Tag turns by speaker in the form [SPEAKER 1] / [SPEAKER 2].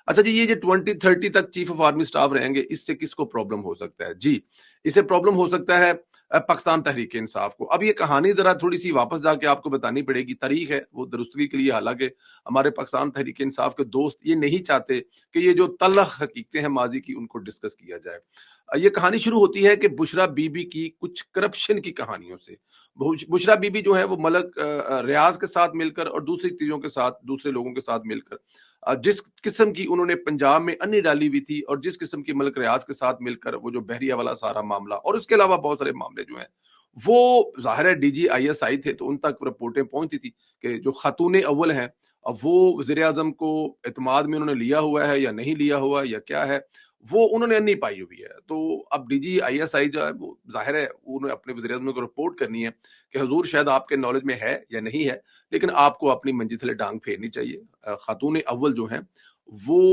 [SPEAKER 1] اچھا جی، یہ جو 2030 تک چیف آف آرمی اسٹاف رہیں گے، اس سے کس کو پرابلم ہو سکتا ہے؟ جی، اسے پرابلم ہو سکتا ہے پاکستان تحریک انصاف کو۔ اب یہ کہانی ذرا تھوڑی سی واپس جا کے آپ کو بتانی پڑے گی، تاریخ ہے وہ درستگی کے لیے، حالانکہ ہمارے پاکستان تحریک انصاف کے دوست یہ نہیں چاہتے کہ یہ جو تلخ حقیقتیں ہیں ماضی کی ان کو ڈسکس کیا جائے۔ یہ کہانی شروع ہوتی ہے کہ بشرا بی بی کی کچھ کرپشن کی کہانیوں سے۔ بشرا بی بی جو ہے وہ ملک ریاض کے ساتھ مل کر اور دوسری چیزوں کے ساتھ، دوسرے لوگوں کے ساتھ مل کر جس قسم کی انہوں نے پنجاب میں انی ڈالی ہوئی تھی، اور جس قسم کی ملک ریاض کے ساتھ مل کر وہ جو بحریہ والا سارا معاملہ اور اس کے علاوہ بہت سارے معاملے جو ہیں، وہ ظاہر ہے D G I S I تھے تو ان تک رپورٹیں پہنچتی تھی کہ جو خاتون اول ہیں، اب وہ وزیر اعظم کو اعتماد میں انہوں نے لیا ہوا ہے یا نہیں لیا ہوا یا کیا ہے، وہ انہوں نے نہیں پائی ہوئی ہے۔ تو اب D G I S I جو ہے وہ ظاہر ہے انہوں نے اپنے وزیر اعظم کو رپورٹ کرنی ہے کہ حضور شاید آپ کے نالج میں ہے یا نہیں ہے، لیکن آپ کو اپنی منجی تلے ڈانگ پھیرنی چاہیے۔ خاتون اول جو ہیں وہ